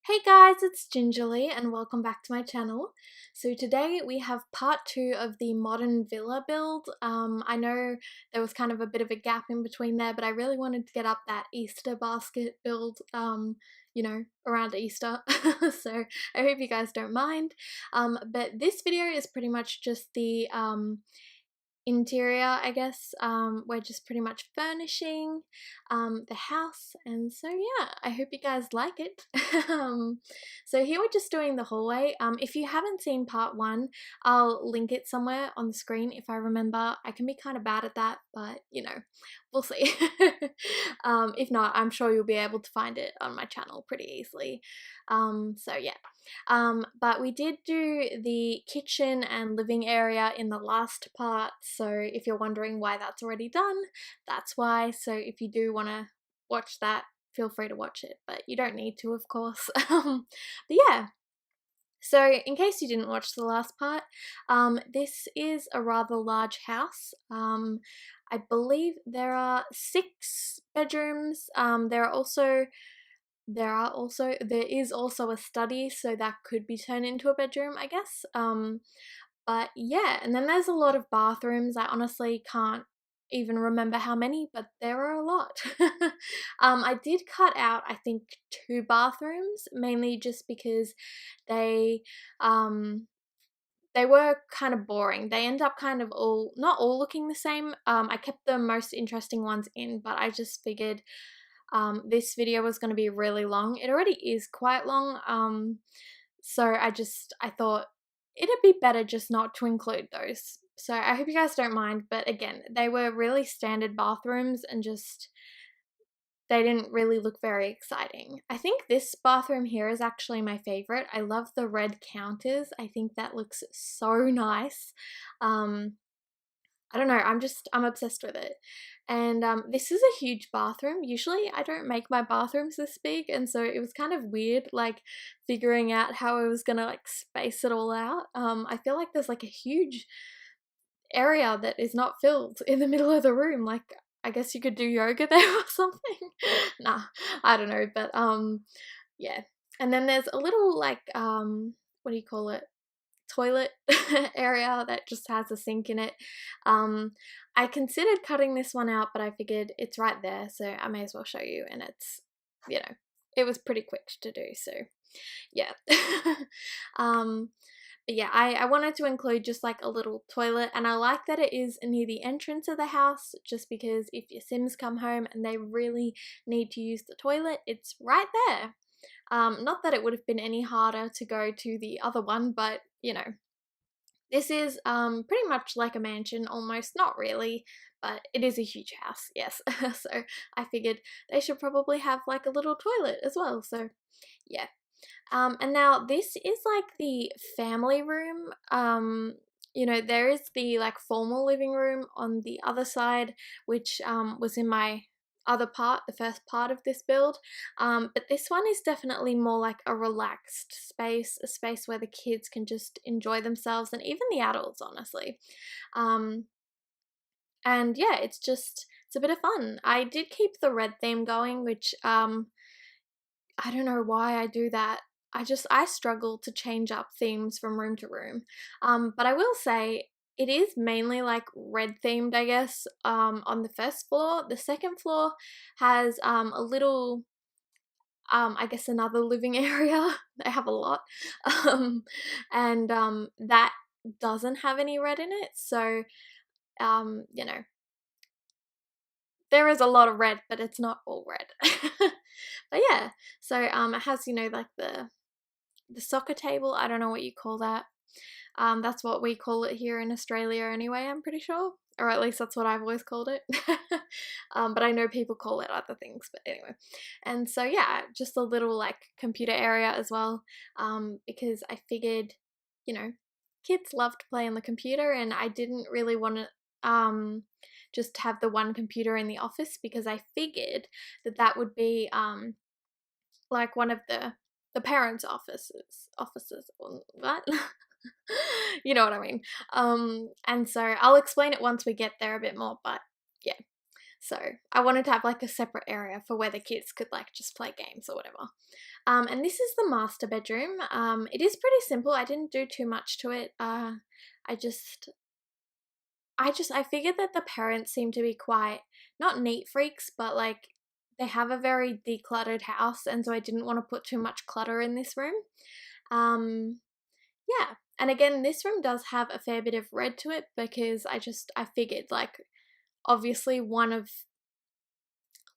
Hey guys, it's Gingerly and welcome back to my channel. So today we have part 2 of the modern villa build. I know there was kind of a bit of a gap in between there, but I really wanted to get up that Easter basket build, around Easter. So I hope you guys don't mind. But this video is pretty much just the interior, I guess. We're just pretty much furnishing the house, and so yeah, I hope you guys like it. So here we're just doing the hallway. If you haven't seen part 1, I'll link it somewhere on the screen if I remember. I can be kind of bad at that, but we'll see. If not, I'm sure you'll be able to find it on my channel pretty easily. So yeah. But we did do the kitchen and living area in the last part, so if you're wondering why that's already done, that's why. So if you do want to watch that, feel free to watch it, but you don't need to, of course. But yeah, so in case you didn't watch the last part, this is a rather large house. I believe there are 6 bedrooms. There is also a study, so that could be turned into a bedroom, I guess. But yeah, and then there's a lot of bathrooms. I honestly can't even remember how many, but there are a lot. I did cut out, I think, 2 bathrooms, mainly just because they um they were kind of boring. They end up kind of not all looking the same. I kept the most interesting ones in, but I just figured this video was going to be really long. It already is quite long, so I thought it'd be better just not to include those. So I hope you guys don't mind, but again, they were really standard bathrooms and just they didn't really look very exciting. I think this bathroom here is actually my favorite. I love the red counters. I think that looks so nice. I don't know, I'm obsessed with it. And this is a huge bathroom. Usually I don't make my bathrooms this big, and so it was kind of weird like figuring out how I was gonna like space it all out. I feel like there's like a huge area that is not filled in the middle of the room. Like I guess you could do yoga there or something. Nah, I don't know, but yeah. And then there's a little like what do you call it? Toilet area that just has a sink in it. I considered cutting this one out, but I figured it's right there, so I may as well show you, and it's, it was pretty quick to do, so yeah. um, but yeah, I wanted to include just like a little toilet, and I like that it is near the entrance of the house, just because if your Sims come home and they really need to use the toilet, it's right there. Not that it would have been any harder to go to the other one, but this is pretty much like a mansion, almost, not really, but it is a huge house, yes. So I figured they should probably have like a little toilet as well, so yeah. And now this is like the family room. There is the like formal living room on the other side, which was in my other part, the first part of this build. But this one is definitely more like a relaxed space, a space where the kids can just enjoy themselves, and even the adults, honestly. Um, and yeah, it's a bit of fun. I did keep the red theme going, which I don't know why I do that. I struggle to change up themes from room to room. But I will say it is mainly like red themed, I guess, on the first floor. The second floor has a little, I guess, another living area. They have a lot. Um, and that doesn't have any red in it. So, um, you know, there is a lot of red, but it's not all red. But yeah, so it has, like the soccer table. I don't know what you call that. That's what we call it here in Australia anyway, I'm pretty sure. Or at least that's what I've always called it. But I know people call it other things, but anyway. And so yeah, just a little like computer area as well, because I figured, kids love to play on the computer, and I didn't really want to just have the one computer in the office, because I figured that would be like one of the parents' offices, or what? You know what I mean. And so I'll explain it once we get there a bit more, but yeah. So I wanted to have like a separate area for where the kids could like just play games or whatever. And this is the master bedroom. It is pretty simple. I didn't do too much to it. I just I figured that the parents seem to be quite, not neat freaks, but like they have a very decluttered house, and so I didn't want to put too much clutter in this room. Um, yeah. And again, this room does have a fair bit of red to it because I figured like obviously one of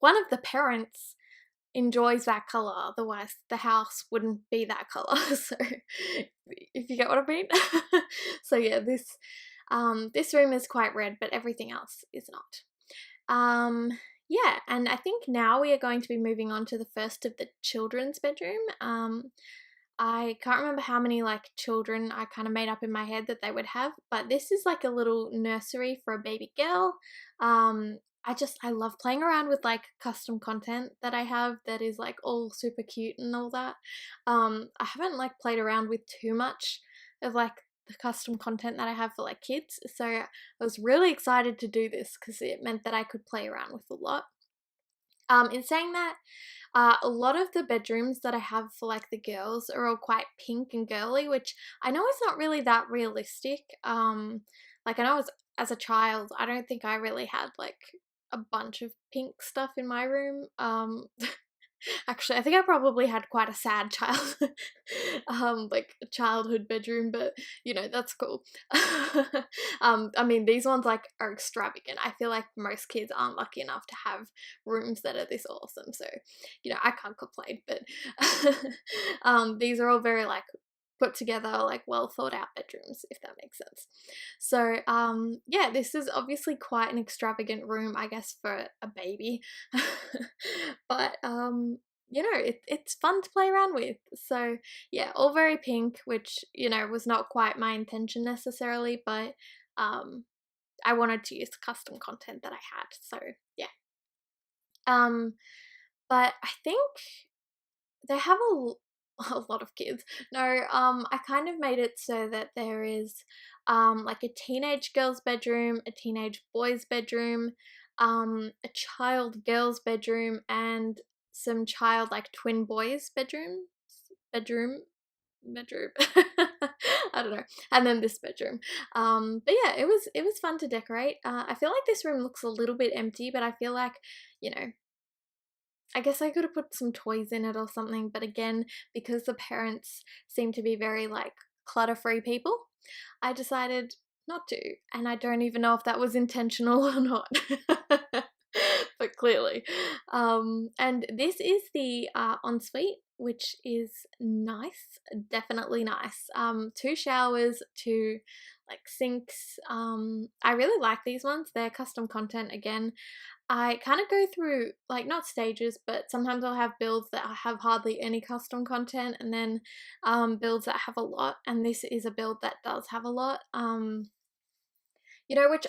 the parents enjoys that color, otherwise the house wouldn't be that color. So if you get what I mean. So yeah, this room is quite red, but everything else is not. Yeah, and I think now we are going to be moving on to the first of the children's bedroom. I can't remember how many like children I kind of made up in my head that they would have, but this is like a little nursery for a baby girl. I love playing around with like custom content that I have that is like all super cute and all that. I haven't like played around with too much of like the custom content that I have for like kids, so I was really excited to do this because it meant that I could play around with a lot. In saying that, a lot of the bedrooms that I have for like the girls are all quite pink and girly, which I know is not really that realistic. Like I know as a child, I don't think I really had like a bunch of pink stuff in my room. Actually, I think I probably had quite a sad like a childhood bedroom, but that's cool. I mean, these ones like are extravagant. I feel like most kids aren't lucky enough to have rooms that are this awesome, so I can't complain. But these are all very like put together, like well thought out bedrooms, if that makes sense. So yeah, this is obviously quite an extravagant room, I guess, for a baby. But it's fun to play around with. So yeah, all very pink, which was not quite my intention necessarily, but I wanted to use the custom content that I had. So yeah. um but I think they have a lot of kids. No, I kind of made it so that there is like a teenage girl's bedroom, a teenage boy's bedroom, a child girl's bedroom, and some child like twin boys' bedroom bedroom. I don't know. And then this bedroom. But yeah, it was fun to decorate. I feel like this room looks a little bit empty, but I feel like, you know, I guess I could have put some toys in it or something, but again, because the parents seem to be very like clutter-free people, I decided not to, and I don't even know if that was intentional or not. But clearly. And this is the ensuite, which is nice, definitely nice. Two showers, two like sinks. I really like these ones. They're custom content again. I kind of go through like not stages, but sometimes I'll have builds that have hardly any custom content, and then builds that have a lot. And this is a build that does have a lot. Which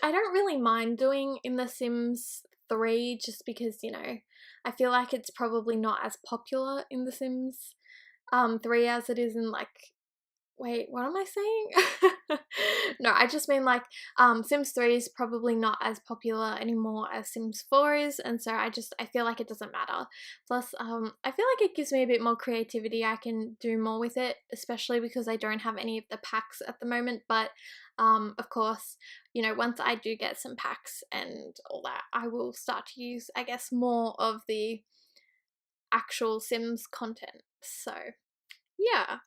I don't really mind doing in The Sims 3, just because I feel like it's probably not as popular in The Sims 3 as it is in like, wait, what am I saying? No, I just mean like Sims 3 is probably not as popular anymore as Sims 4 is, and so I feel like it doesn't matter. Plus, I feel like it gives me a bit more creativity. I can do more with it, especially because I don't have any of the packs at the moment, but of course, once I do get some packs and all that, I will start to use, I guess, more of the actual Sims content. So yeah.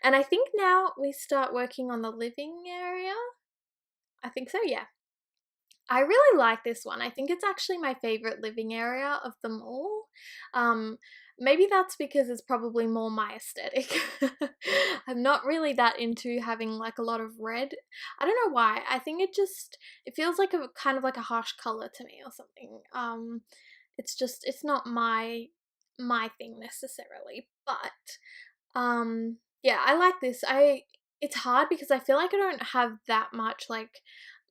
And I think now we start working on the living area. I think so, yeah. I really like this one. I think it's actually my favorite living area of them all. Um, Maybe that's because it's probably more my aesthetic. I'm not really that into having like a lot of red. I don't know why. I think it feels like a kind of like a harsh color to me or something. It's not my thing necessarily, but yeah, I like this. It's hard because I feel like I don't have that much like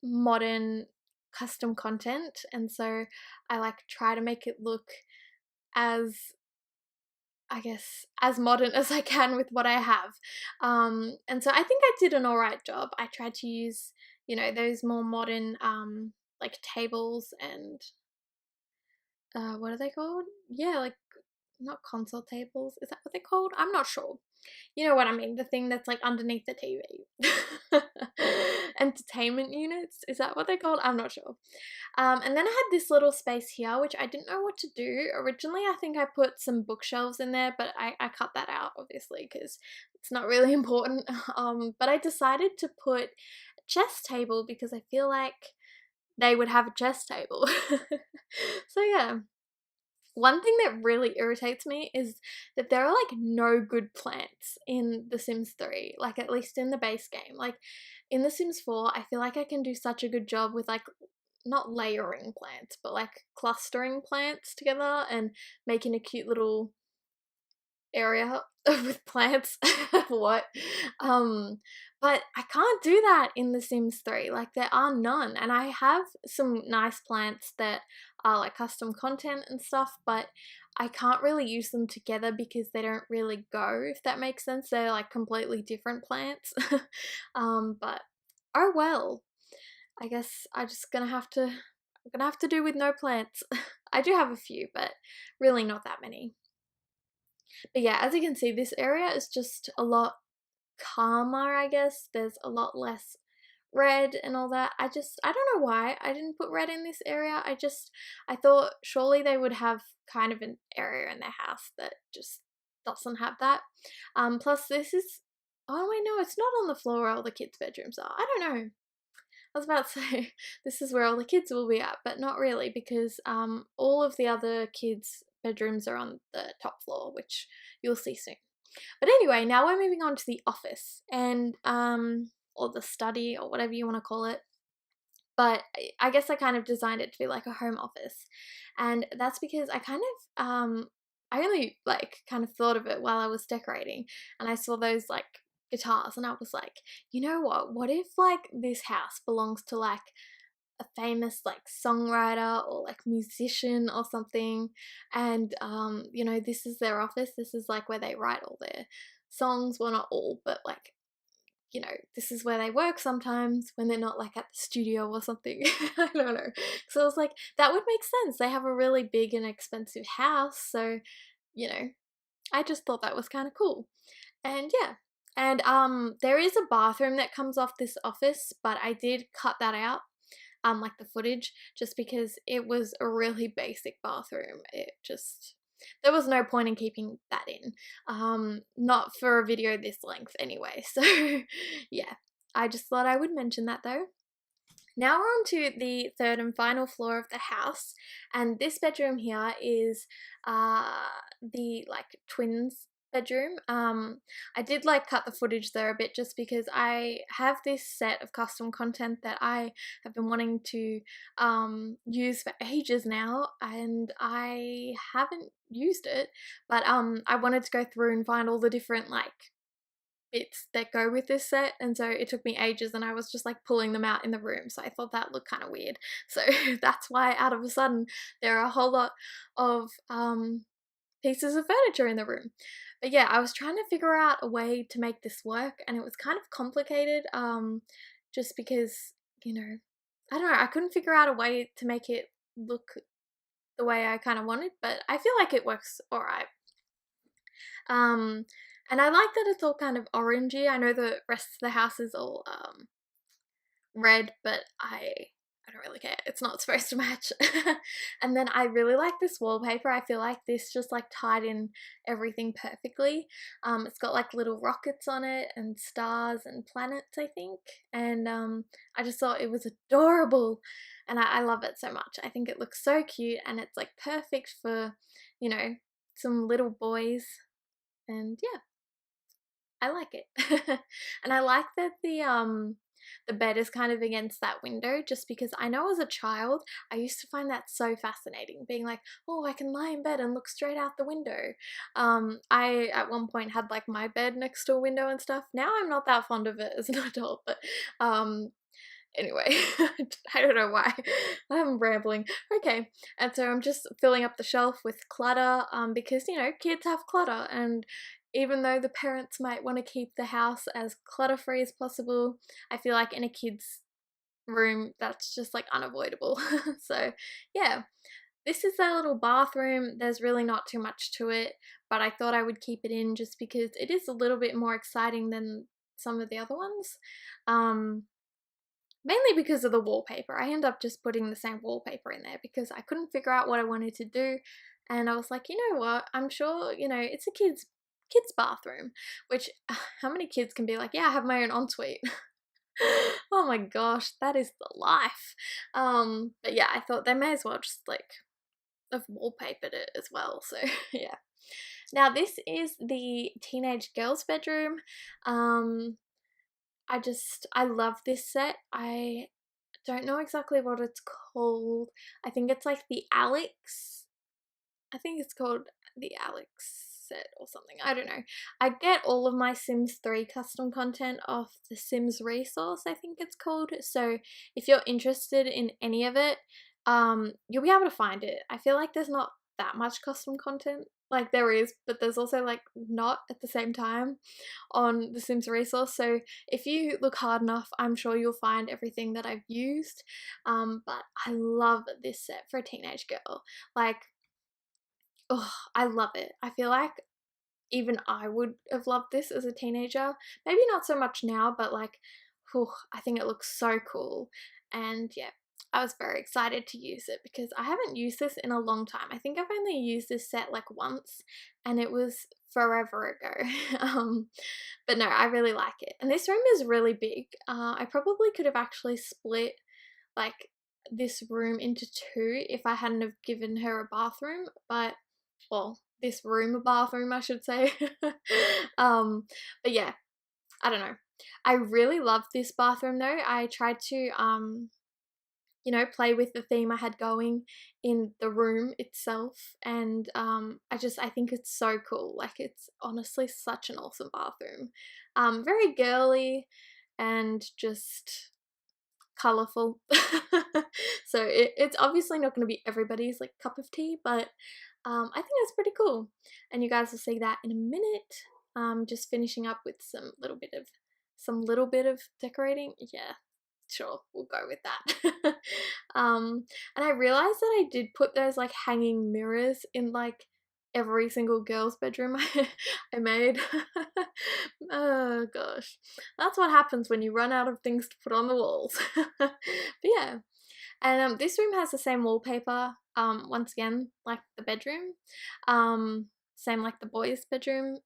modern custom content, and so I like try to make it look as, I guess, as modern as I can with what I have. And so I think I did an alright job. I tried to use, those more modern like tables and what are they called? Yeah, like not console tables. Is that what they're called? I'm not sure. You know what I mean? The thing that's like underneath the TV. Entertainment units. Is that what they're called? I'm not sure. And then I had this little space here, which I didn't know what to do. Originally, I think I put some bookshelves in there, but I cut that out, obviously, because it's not really important. But I decided to put a chess table because I feel like they would have a chess table. So yeah. One thing that really irritates me is that there are like no good plants in The Sims 3, like at least in the base game. Like in The Sims 4, I feel like I can do such a good job with like not layering plants, but like clustering plants together and making a cute little area with plants. What? Um, but I can't do that in The Sims 3. Like there are none. And I have some nice plants that are like custom content and stuff, but I can't really use them together because they don't really go, if that makes sense. They're like completely different plants. But oh well. I guess I'm gonna have to do with no plants. I do have a few, but really not that many. But yeah, as you can see, this area is just a lot calmer, I guess. There's a lot less red and all that. I don't know why I didn't put red in this area. I thought surely they would have kind of an area in their house that just doesn't have that. Plus this is, oh wait, no, it's not on the floor where all the kids' bedrooms are. I don't know. I was about to say this is where all the kids will be at, but not really because all of the other kids' bedrooms are on the top floor, which you'll see soon. But anyway, now we're moving on to the office and or the study or whatever you want to call it. But I guess I kind of designed it to be like a home office, and that's because I kind of I only like kind of thought of it while I was decorating, and I saw those like guitars, and I was like, you know what? What if like this house belongs to like a famous like songwriter or like musician or something, and you know, this is their office. This is like where they write all their songs. Well, not all, but like, you know, this is where they work sometimes when they're not like at the studio or something. I don't know. So I was like, that would make sense. They have a really big and expensive house. So, you know, I just thought that was kind of cool. And yeah. And there is a bathroom that comes off this office, but I did cut that out, like the footage, just because it was a really basic bathroom. It just, there was no point in keeping that in, not for a video this length anyway. So yeah, I just thought I would mention that though. Now we're on to the third and final floor of the house, and this bedroom here is the like twins bedroom. I did like cut the footage there a bit just because I have this set of custom content that I have been wanting to use for ages now, and I haven't used it, but I wanted to go through and find all the different like bits that go with this set, and so it took me ages and I was just like pulling them out in the room, so I thought that looked kind of weird. So that's why out of a sudden there are a whole lot of pieces of furniture in the room. But yeah, I was trying to figure out a way to make this work, and it was kind of complicated, just because, you know, I don't know, I couldn't figure out a way to make it look the way I kind of wanted, but I feel like it works alright. And I like that it's all kind of orangey. I know the rest of the house is all red, but I don't really care. It's not supposed to match. And then I really like this wallpaper. I feel like this just like tied in everything perfectly. It's got like little rockets on it and stars and planets, I think. And I just thought it was adorable, and I love it so much. I think it looks so cute, and it's like perfect for, you know, some little boys. And yeah, I like it. And I like that the bed is kind of against that window, just because I know as a child I used to find that so fascinating, being like, oh, I can lie in bed and look straight out the window. I at one point had like my bed next to a window and stuff. Now I'm not that fond of it as an adult, but anyway, I don't know why. I'm rambling. Okay, and so I'm just filling up the shelf with clutter, because, you know, kids have clutter, and even though the parents might want to keep the house as clutter-free as possible, I feel like in a kid's room that's just like unavoidable. So yeah, this is their little bathroom. There's really not too much to it, but I thought I would keep it in just because it is a little bit more exciting than some of the other ones. Mainly because of the wallpaper. I ended up just putting the same wallpaper in there because I couldn't figure out what I wanted to do. And I was like, you know what? I'm sure, it's a kid's bathroom, which how many kids can be like, yeah, I have my own ensuite. Oh my gosh, that is the life. But yeah, I thought they may as well just like have wallpapered it as well. So yeah. Now this is the teenage girl's bedroom. Um, I love this set. I don't know exactly what it's called. I think it's like the Alex. I think it's called the Alex set or something. I don't know. I get all of my Sims 3 custom content off the Sims resource, I think it's called. So if you're interested in any of it, you'll be able to find it. I feel like there's not that much custom content. Like there is, but there's also like not at the same time on the Sims resource. So if you look hard enough, I'm sure you'll find everything that I've used. But I love this set for a teenage girl. Like, oh, I love it. I feel like even I would have loved this as a teenager. Maybe not so much now, but like, whew, I think it looks so cool. And yeah, I was very excited to use it because I haven't used this in a long time. I think I've only used this set like once, and it was forever ago. But no, I really like it. And this room is really big. I probably could have actually split like this room into two if I hadn't have given her a bathroom, but well, this room a bathroom, I should say. But yeah, I don't know. I really love this bathroom though. I tried to play with the theme I had going in the room itself, and I think it's so cool. Like it's honestly such an awesome bathroom. Very girly and just colorful. So it's obviously not going to be everybody's like cup of tea, but I think that's pretty cool. And you guys will see that in a minute. Just finishing up with some little bit of decorating. Yeah, sure, we'll go with that. And I realized that I did put those like hanging mirrors in like every single girl's bedroom I made. Oh gosh, that's what happens when you run out of things to put on the walls. But yeah, and this room has the same wallpaper, once again, like the bedroom. Same like the boys' bedroom,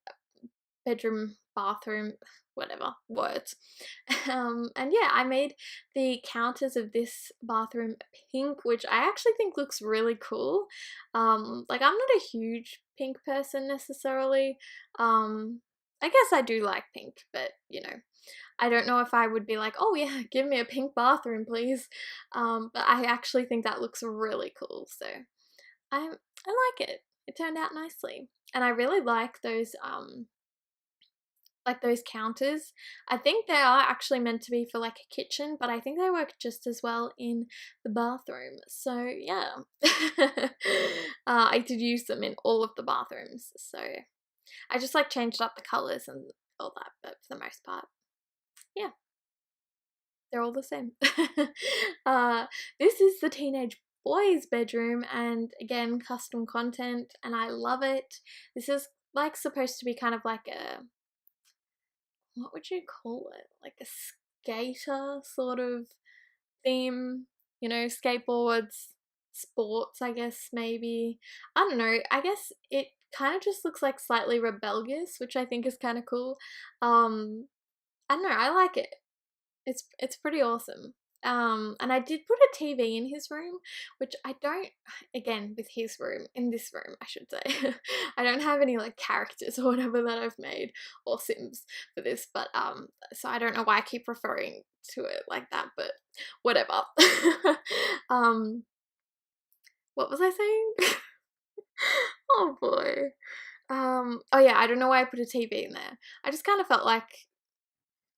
bathroom, whatever, words. And yeah, I made the counters of this bathroom pink, which I actually think looks really cool. Like I'm not a huge pink person necessarily. I guess I do like pink, but I don't know if I would be like, oh yeah, give me a pink bathroom, please. But I actually think that looks really cool, so I like it. It turned out nicely, and I really like those counters. I think they are actually meant to be for like a kitchen, but I think they work just as well in the bathroom. So yeah, I did use them in all of the bathrooms. So I just like changed up the colors and all that, but for the most part, yeah, they're all the same. This is the teenage boys' bedroom, and again, custom content, and I love it. This is like supposed to be kind of like what would you call it? Like a skater sort of theme, skateboards, sports, I guess, maybe. I don't know. I guess it kind of just looks like slightly rebellious, which I think is kind of cool. I don't know. I like it. It's pretty awesome. And I did put a TV in his room, which I don't, again, with his room, in this room, I should say. I don't have any like characters or whatever that I've made or Sims for this, but so I don't know why I keep referring to it like that, but whatever. um, what was I saying? Oh boy. Oh yeah, I don't know why I put a TV in there. I just kind of felt like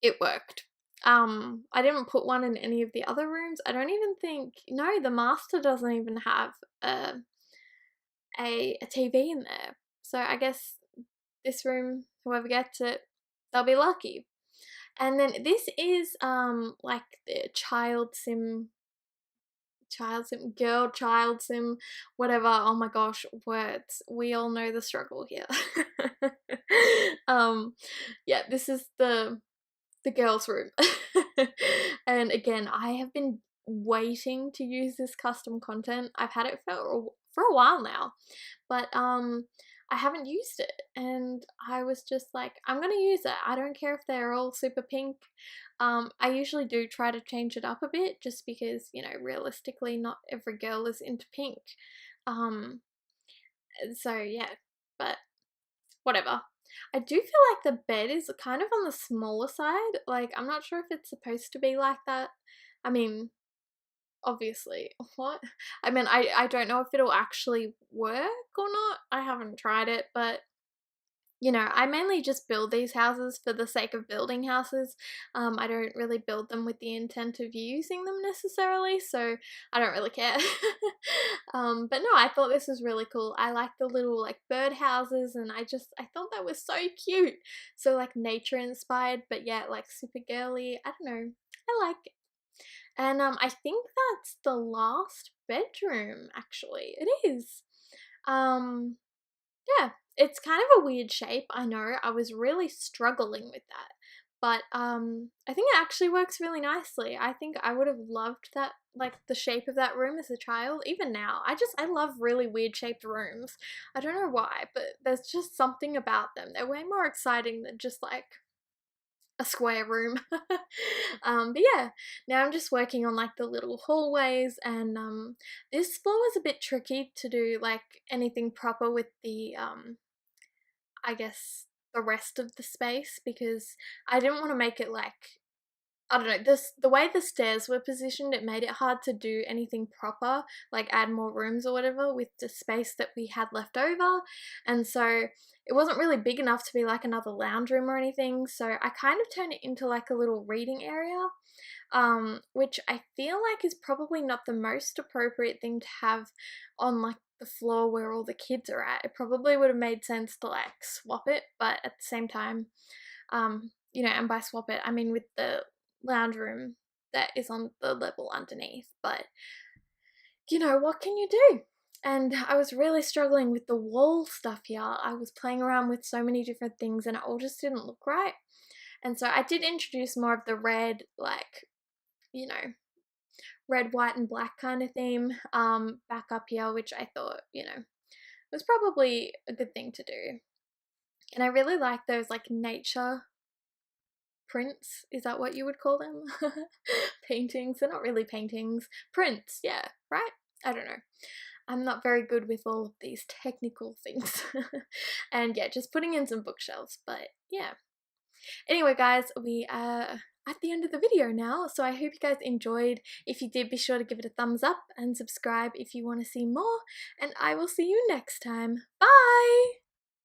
it worked. I didn't put one in any of the other rooms. I don't even think, no, the master doesn't even have a TV in there. So I guess this room, whoever gets it, they'll be lucky. And then this is like the child sim, whatever. Oh my gosh, words. We all know the struggle here. um yeah, this is the girls' room. And again, I have been waiting to use this custom content. I've had it for a while now, but I haven't used it, and I was just like, I'm gonna use it. I don't care if they're all super pink. I usually do try to change it up a bit, just because, you know, realistically not every girl is into pink. Um so yeah, but whatever. I do feel like the bed is kind of on the smaller side. Like, I'm not sure if it's supposed to be like that. I mean, obviously. What? I mean, I don't know if it'll actually work or not. I haven't tried it, but you know, I mainly just build these houses for the sake of building houses. I don't really build them with the intent of using them necessarily, so I don't really care. But no, I thought this was really cool. I like the little like bird houses, and I thought that was so cute. So like nature inspired, but yet like super girly. I don't know. I like it. And I think that's the last bedroom, actually. It is. Um, yeah, it's kind of a weird shape, I know. I was really struggling with that. But I think it actually works really nicely. I think I would have loved that, like the shape of that room as a child. Even now, I love really weird shaped rooms. I don't know why, but there's just something about them. They're way more exciting than just like a square room. But yeah, now I'm just working on like the little hallways, and this floor was a bit tricky to do like anything proper with the I guess the rest of the space, because I didn't want to make it like, I don't know, the way the stairs were positioned, it made it hard to do anything proper, like add more rooms or whatever with the space that we had left over. And so it wasn't really big enough to be like another lounge room or anything. So I kind of turned it into like a little reading area, which I feel like is probably not the most appropriate thing to have on like the floor where all the kids are at. It probably would have made sense to like swap it, but at the same time, you know, and by swap it, I mean with the lounge room that is on the level underneath. But you know, what can you do? And I was really struggling with the wall stuff here. I was playing around with so many different things, and it all just didn't look right. And so I did introduce more of the red, like, you know, red, white, and black kind of theme back up here, which I thought, you know, was probably a good thing to do. And I really like those like nature prints. Is that what you would call them? Paintings. They're not really paintings. Prints, yeah, right? I don't know. I'm not very good with all of these technical things. And yeah, just putting in some bookshelves, but yeah. Anyway, guys, we are at the end of the video now, so I hope you guys enjoyed. If you did, be sure to give it a thumbs up and subscribe if you want to see more, and I will see you next time. Bye!